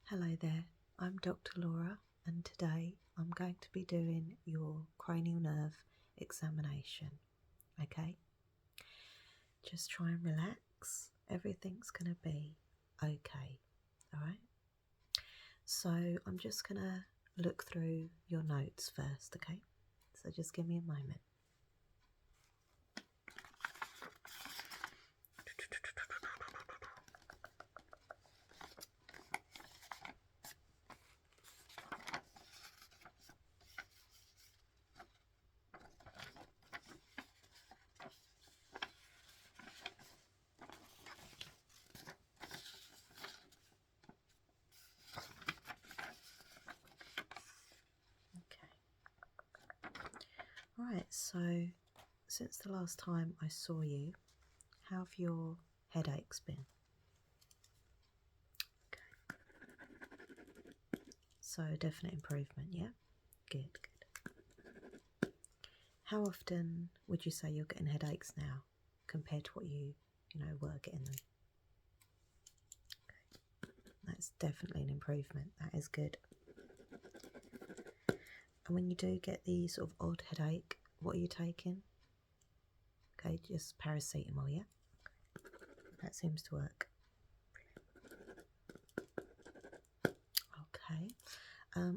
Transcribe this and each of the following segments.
Hello there, I'm Dr. Laura, and today I'm going to be doing your cranial nerve examination. Okay? Just try and relax, everything's going to be okay. Alright? So I'm just going to look through your notes first, okay? So just give me a moment. Alright, so since the last time I saw you, how have your headaches been? Okay. So definite improvement, yeah? Good, good. How often would you say you're getting headaches now compared to what you were getting them? Okay. That's definitely an improvement. That is good. And when you do get the sort of odd headache, what are you taking? Okay, just paracetamol, yeah? That seems to work. Okay.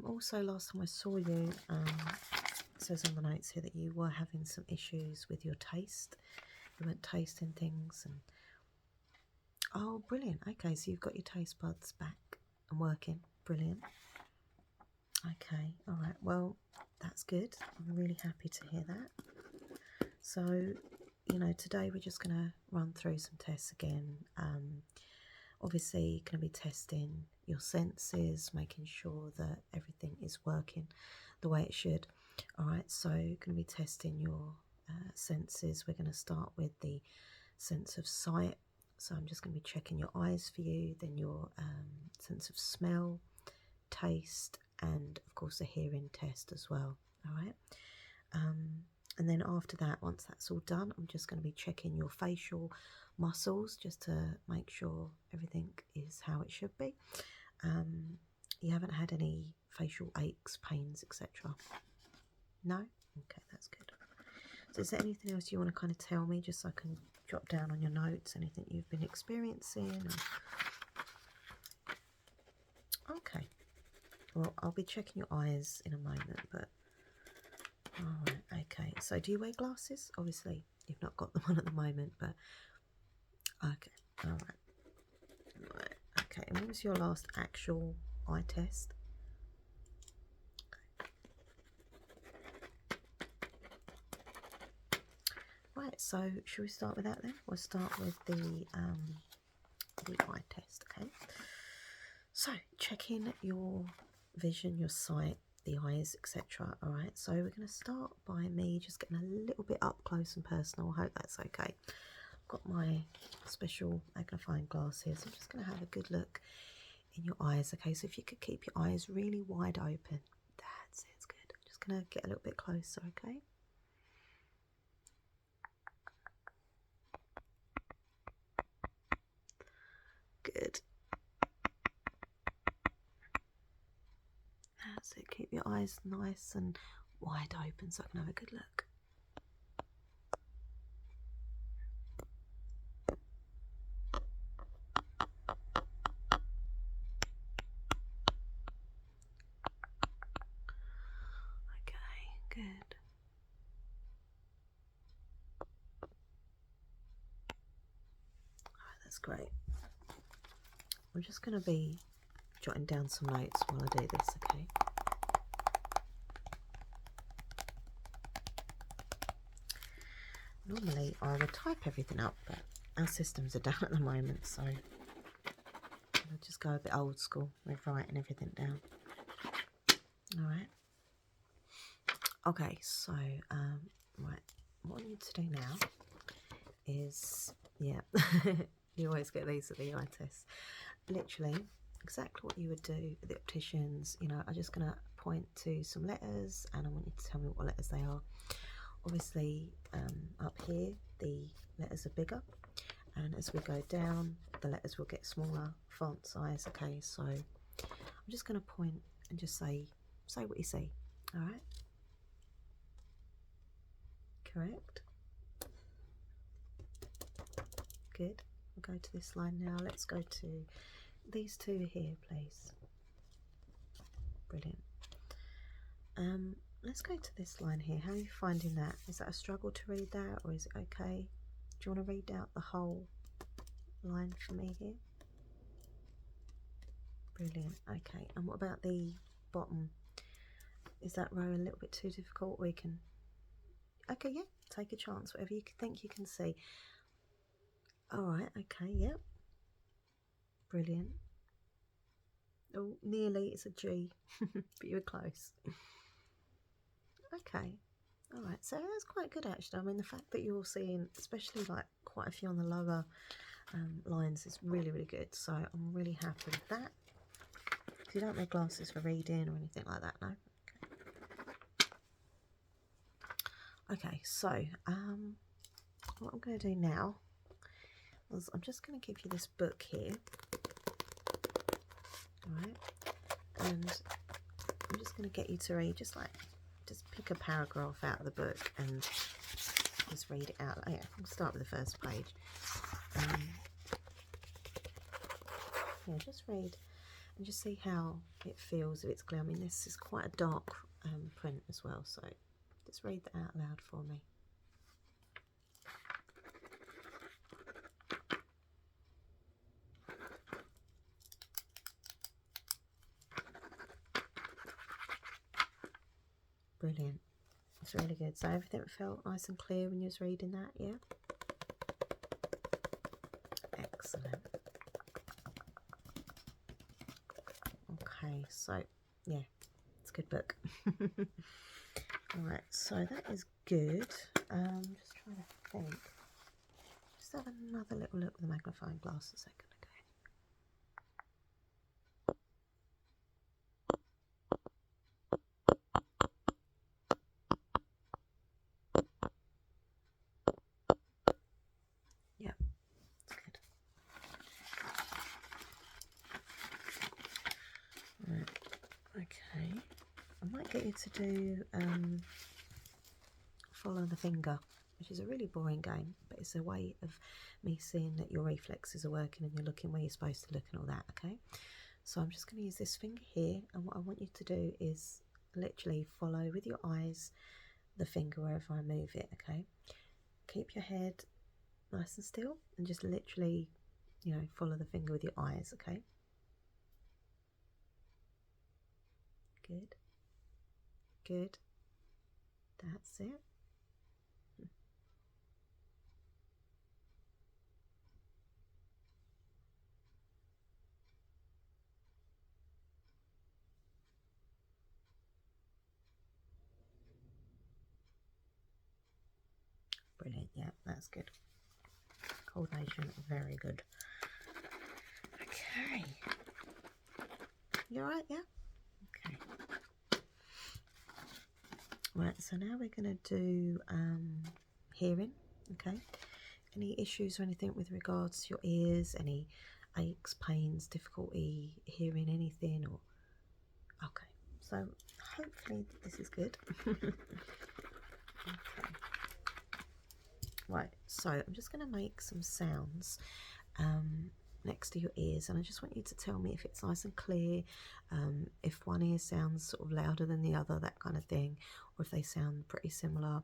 Also, last time I saw you, it says on the notes here that you were having some issues with your taste. You weren't tasting things and... Oh, brilliant. Okay, so you've got your taste buds back and working. Brilliant. Okay, all right. Well, that's good. I'm really happy to hear that. So, today we're just going to run through some tests again. Obviously, going to be testing your senses, making sure that everything is working the way it should. All right, so going to be testing your senses. We're going to start with the sense of sight. So I'm just going to be checking your eyes for you, then your sense of smell, taste, and of course a hearing test as well. All right. And then after that, once that's all done, I'm just going to be checking your facial muscles just to make sure everything is how it should be. You haven't had any facial aches, pains, etc.? No? Okay, that's good. So is there anything else you want to kind of tell me, just so I can jot down on your notes anything you've been experiencing? Or... Okay. Well, I'll be checking your eyes in a moment, but... Alright, okay. So do you wear glasses? Obviously, you've not got them on at the moment, but... Okay, alright. Right, okay. And when was your last actual eye test? Right, so should we start with that then? We'll start with the eye test, okay? So, checking your vision, your sight, the eyes, etc. All right, so we're going to start by me just getting a little bit up close and personal. I hope that's okay. I've got my special magnifying glass here, so I'm just going to have a good look in your eyes. Okay, so if you could keep your eyes really wide open. That's it, it's good. I'm just going to get a little bit closer, okay? Good. That's it. Keep your eyes nice and wide open so I can have a good look. Okay, good. Alright, that's great. I'm just going to be jotting down some notes while I do this, okay? Normally I would type everything up, but our systems are down at the moment, so I'll just go a bit old school with writing everything down. Alright. Okay, so, right, what I need to do now is, yeah, you always get these at the eye test. Literally, exactly what you would do at the opticians. I'm just going to point to some letters and I want you to tell me what letters they are. Obviously, up here, the letters are bigger, and as we go down, the letters will get smaller, font size. Okay, so I'm just going to point and just say what you see. All right. Correct. Good. We'll go to this line now. Let's go to these two here, please. Brilliant. Let's go to this line here. How are you finding that? Is that a struggle to read that, or is it okay? Do you want to read out the whole line for me here? Brilliant. Okay. And what about the bottom? Is that row a little bit too difficult? We can... Okay, yeah. Take a chance. Whatever you think you can see. All right. Okay. Yep. Brilliant. Oh, nearly. It's a G, but you were close. Okay. All right. So that's quite good, actually. I mean, the fact that you're seeing, especially like quite a few on the lower lines, is really, really good. So I'm really happy with that. You don't wear glasses for reading or anything like that, no? Okay, so what I'm going to do now is I'm just going to give you this book here, all right? And I'm just going to get you to read, just pick a paragraph out of the book and just read it out. Oh, yeah, I'll start with the first page. Yeah, just read and just see how it feels, if it's clear. I mean, this is quite a dark print as well, so just read that out loud for me. Brilliant. It's really good. So everything felt nice and clear when you was reading that, yeah? Excellent. Okay, so yeah, it's a good book. Alright, so that is good. Just trying to think. Just have another little look with the magnifying glass a second. Yeah, it's good. Right, okay. I might get you to do follow the finger, which is a really boring game, but it's a way of me seeing that your reflexes are working and you're looking where you're supposed to look and all that, okay? So I'm just going to use this finger here, and what I want you to do is literally follow with your eyes the finger wherever I move it, okay? Keep your head nice and still and just literally, you know, follow the finger with your eyes, okay? Good. Good. That's it. Brilliant. Yeah, that's good. Coordination, very good. Okay. You alright? Yeah? Okay. Right, so now we're going to do hearing, okay? Any issues or anything with regards to your ears? Any aches, pains, difficulty hearing anything? Or okay, so hopefully this is good. Okay. Right, so I'm just going to make some sounds next to your ears, and I just want you to tell me if it's nice and clear, if one ear sounds sort of louder than the other, that kind of thing, or if they sound pretty similar,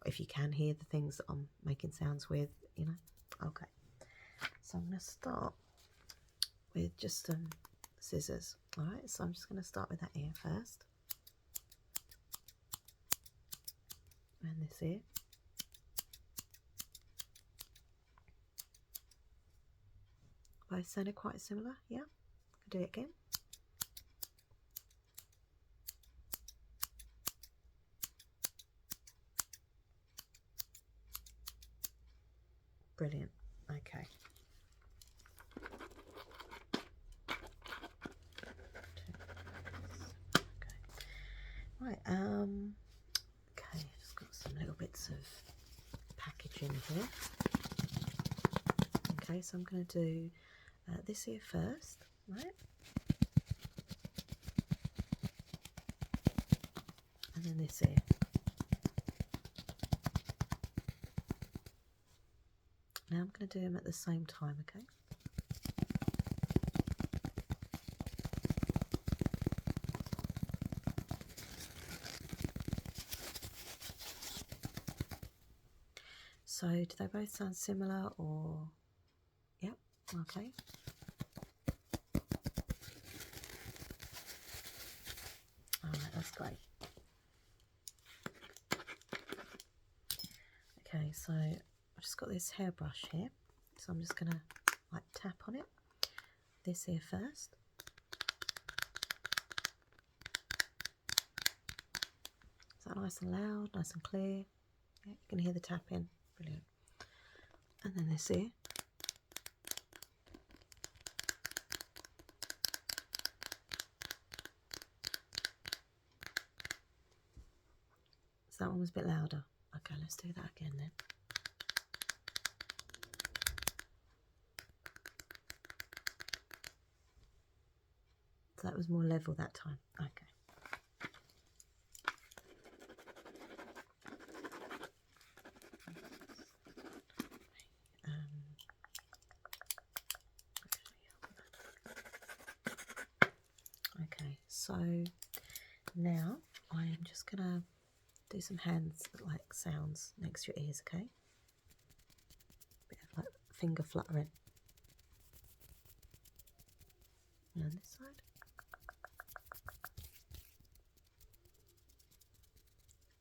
if you can hear the things that I'm making sounds with, you know. Okay, so I'm going to start with just some scissors. All right, so I'm just going to start with that ear first, and this ear. Both sounded quite similar, yeah? I'll do it again. Brilliant. Okay. Right, okay, just got some little bits of packaging here. Okay, so I'm going to do this here first, right? And then this ear. Now I'm going to do them at the same time, okay? So do they both sound similar or... Yep, okay. Alright, that's great. Okay, so I've just got this hairbrush here. So I'm just going to like tap on it. This ear first. Is that nice and loud, nice and clear? Yeah, you can hear the tapping. Brilliant. And then this ear. So that one was a bit louder. Okay, let's do that again then. So that was more level that time. Okay. Okay, so now I am just gonna do some hands like sounds next to your ears, okay? Bit of like finger fluttering. And on this side.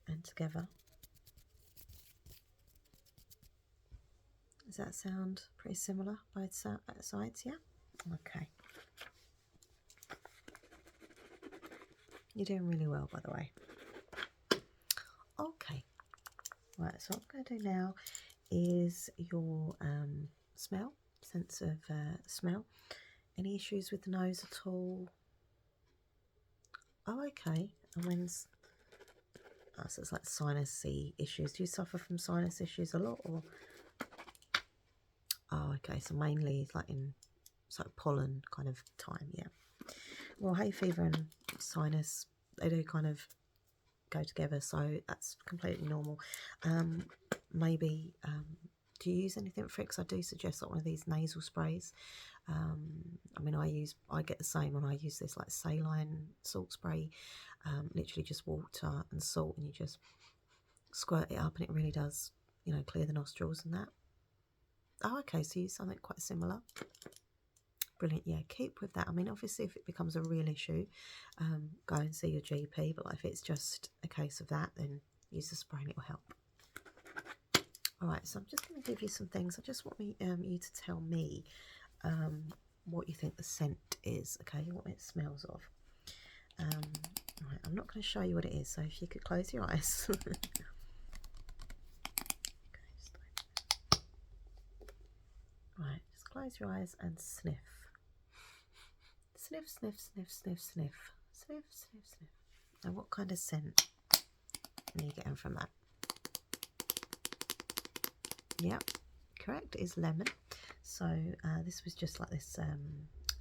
And together. Does that sound pretty similar, both sides, yeah? Okay. You're doing really well, by the way. Okay. Right, so what I'm going to do now is your smell, sense of smell. Any issues with the nose at all? Oh, okay. And when's... Oh, so it's like sinusy issues. Do you suffer from sinus issues a lot, or... Oh, okay, so mainly like in sort of pollen kind of time, yeah. Well, hay fever and sinus, they do kind of go together, so that's completely normal. Maybe, do you use anything for it? Because I do suggest like one of these nasal sprays. I mean, I get the same when I use this like saline salt spray. Literally just water and salt, and you just squirt it up, and it really does, you know, clear the nostrils and that. Oh, okay, so you use something quite similar. Brilliant, yeah, keep with that. I mean, obviously, if it becomes a real issue, go and see your GP, but if it's just a case of that, then use the spray and it will help. All right, so I'm just going to give you some things. I just want you to tell me what you think the scent is, okay, what it smells of. All right, I'm not going to show you what it is, so if you could close your eyes. Right, just close your eyes and sniff. Sniff, sniff, sniff, sniff, sniff. Sniff, sniff, sniff. Now, what kind of scent are you getting from that? Yep, correct, it is lemon. So this was just like this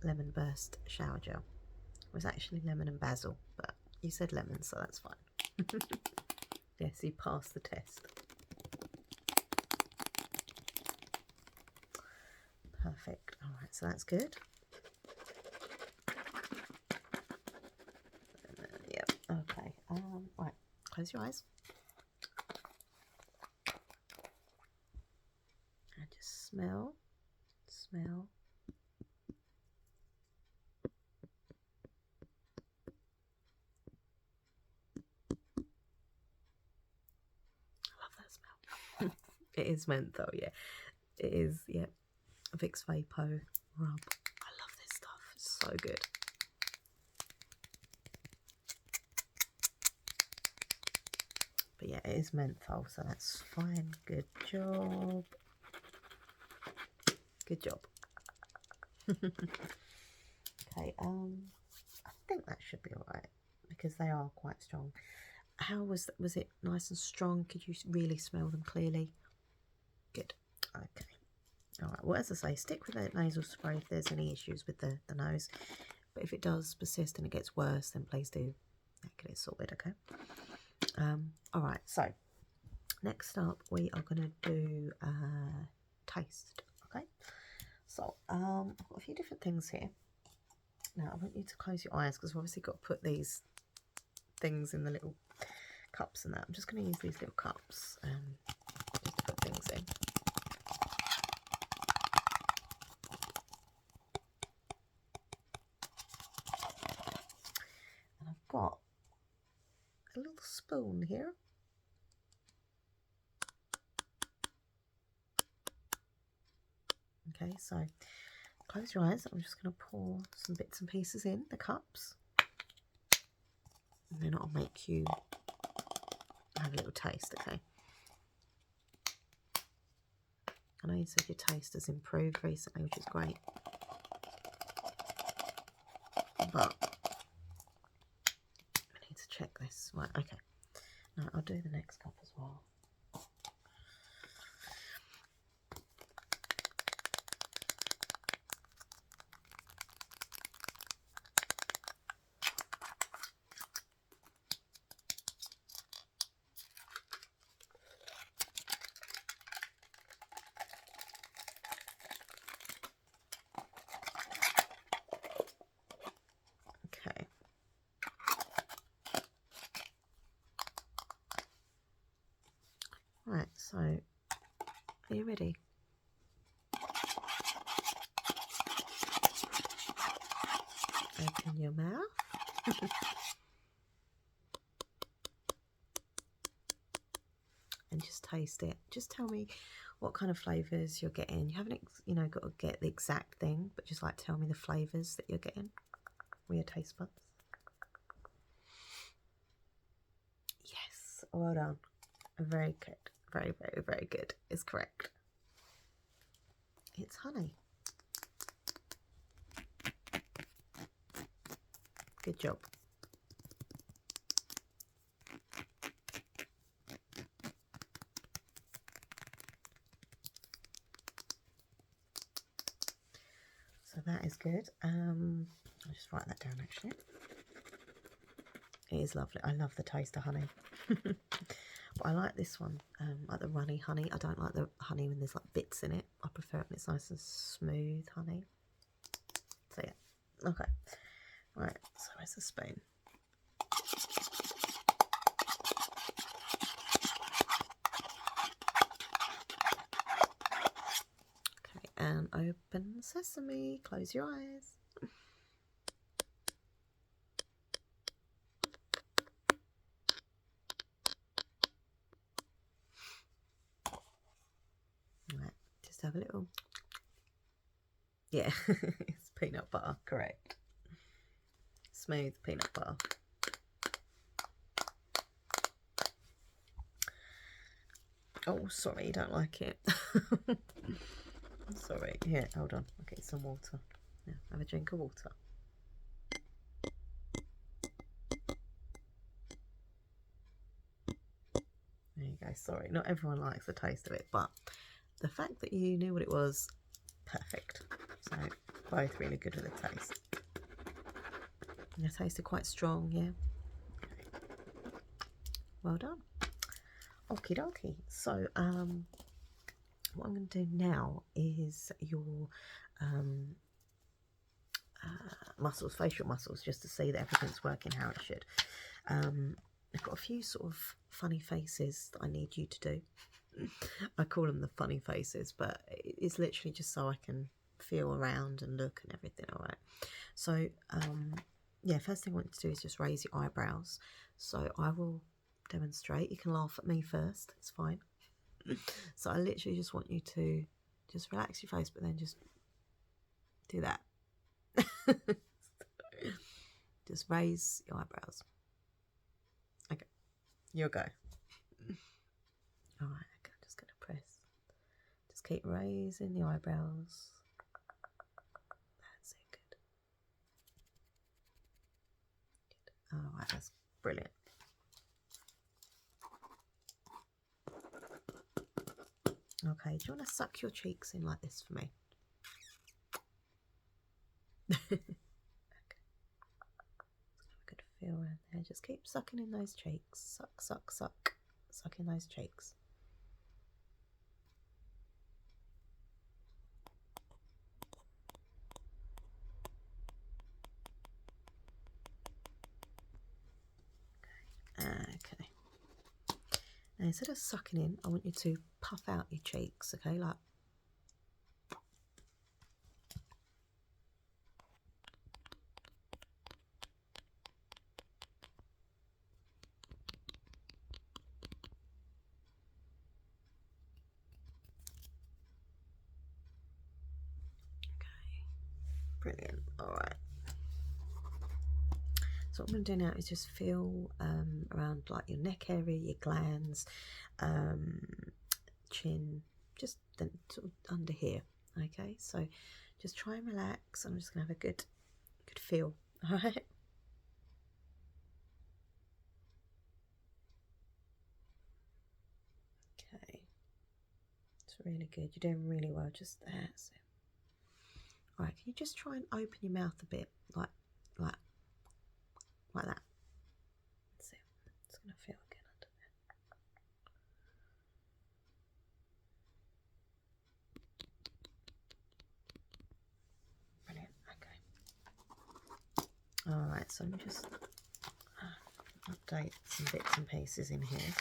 lemon burst shower gel. It was actually lemon and basil, but you said lemon, so that's fine. Yes, you passed the test. Perfect. All right, so that's good. Yep. Okay. Right. Close your eyes. And just smell. Smell. I love that smell. It is menthol, yeah. It is, yeah. Vicks Vapo Rub. I love this stuff. It's so good. But yeah, it is menthol, so that's fine. Good job. Good job. Okay, I think that should be alright because they are quite strong. How was it nice and strong? Could you really smell them clearly? Good. Okay. Alright, well, as I say, stick with that nasal spray if there's any issues with the nose. But if it does persist and it gets worse, then please do get it sorted, okay? All right, so next up we are going to do taste. Okay, so I've got a few different things here. Now I want you to close your eyes because we've obviously got to put these things in the little cups and that. I'm just going to use these little cups just to put things in. And I've got a little spoon here. Okay, so close your eyes. I'm just going to pour some bits and pieces in the cups. And then I'll make you have a little taste, okay? I know you said your taste has improved recently, which is great. But I need to check this. Right, okay. Now I'll do the next cup as well. Okay. Right, so are you ready? Open your mouth. And just taste it. Just tell me what kind of flavours you're getting. You haven't, you know, got to get the exact thing, but just like tell me the flavours that you're getting with your taste buds. Yes, well done. Very good. Very, very, very good. It's correct. It's honey. Good job. So that is good. I'll just write that down actually. It is lovely. I love the taste of honey. But I like this one, like the runny honey. I don't like the honey when there's like bits in it. I prefer it when it's nice and smooth honey. So yeah, okay. Right, so where's the spoon? Okay, and open sesame. Close your eyes. Right, just have a little. Yeah, it's peanut butter, correct. Smooth peanut butter. Oh, sorry, you don't like it. Sorry. Here, hold on. I'll get you some water. Yeah, have a drink of water. There you go. Sorry, not everyone likes the taste of it, but the fact that you knew what it was, perfect. So, both really good with the taste. And the taste is quite strong, yeah. Okay. Well done. Okie dokie. So, what I'm going to do now is your muscles, facial muscles, just to see that everything's working how it should. I've got a few sort of funny faces that I need you to do. I call them the funny faces, but it's literally just so I can feel around and look and everything. All right. So, yeah, first thing I want you to do is just raise your eyebrows. So I will demonstrate. You can laugh at me first. It's fine. So I literally just want you to just relax your face, but then just do that. Just raise your eyebrows. Okay, you'll go. All right, okay, I'm just going to press. Just keep raising the eyebrows. That's it, good. All right, that's brilliant. Okay, do you want to suck your cheeks in like this for me? Okay. Good feel around there. just keep sucking in those cheeks. Suck, suck, suck. Suck in those cheeks. Okay. Now instead of sucking in, I want you to puff out your cheeks, okay? Like, okay. Brilliant. All right. So what I'm going to do now is just feel around like your neck area, your glands, chin, just sort of under here. Okay, so just try and relax. I'm just going to have a good feel. All right. Okay, it's really good. You're doing really well. Just there. So. All right, can you just try and open your mouth a bit, like that? Let's see. It's going to feel again under there. Brilliant. Okay. All right, so let me just update some bits and pieces in here.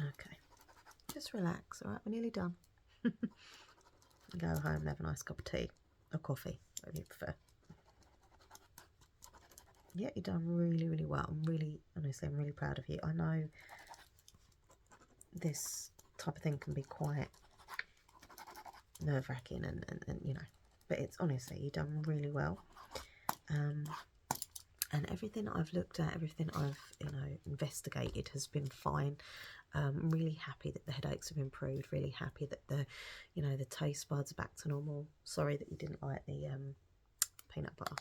Okay, just relax. All right, we're nearly done. Go home and have a nice cup of tea or coffee, whatever you prefer. Yeah, you've done really, really well. I'm really proud of you. I know this type of thing can be quite nerve-wracking and you know, but it's honestly, you've done really well. And everything I've looked at, everything I've, you know, investigated has been fine. I'm really happy that the headaches have improved, really happy that the, you know, the taste buds are back to normal. Sorry that you didn't like the peanut butter.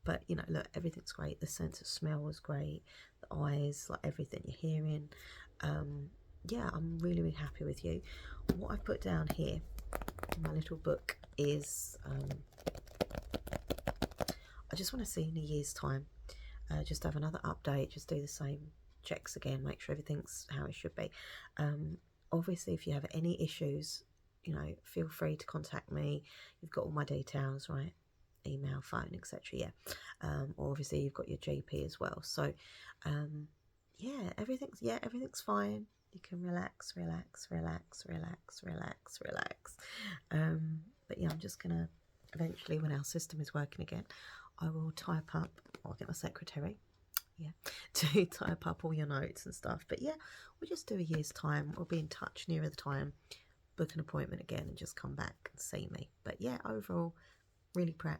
But, you know, look, everything's great. The sense of smell was great. The eyes, like everything you're hearing. Yeah, I'm really, really happy with you. What I've put down here in my little book is... I just want to see in a year's time, just have another update, just do the same checks again, make sure everything's how it should be. Obviously, if you have any issues, you know, feel free to contact me. You've got all my details, right? Email, phone, etc. Yeah. Or obviously you've got your GP as well. So, yeah, everything's fine. You can relax. But yeah, I'm just gonna eventually, when our system is working again, I will type up, or I'll get my secretary, yeah, to type up all your notes and stuff. But yeah, we'll just do a year's time. We'll be in touch nearer the time, book an appointment again, and just come back and see me. But yeah, overall, really proud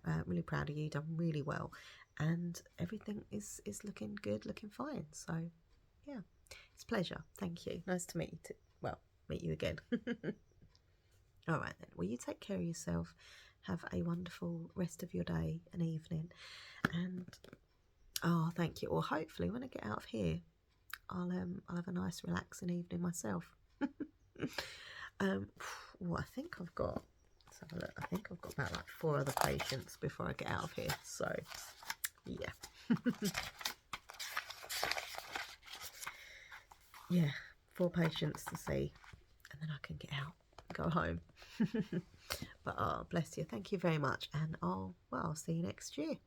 of you. Done really well, and everything is looking good, looking fine. So yeah, it's a pleasure. Thank you. Nice to meet you too. Well, meet you again. All right then. Well, you take care of yourself. Have a wonderful rest of your day and evening. And oh, thank you. Or hopefully, when I get out of here, I'll have a nice relaxing evening myself. Well, I think I've got. Let's have a look. I think I've got about like 4 other patients before I get out of here. So, yeah. Yeah, 4 patients to see, and then I can get out, go home. But oh, bless you. Thank you very much, and I'll see you next year.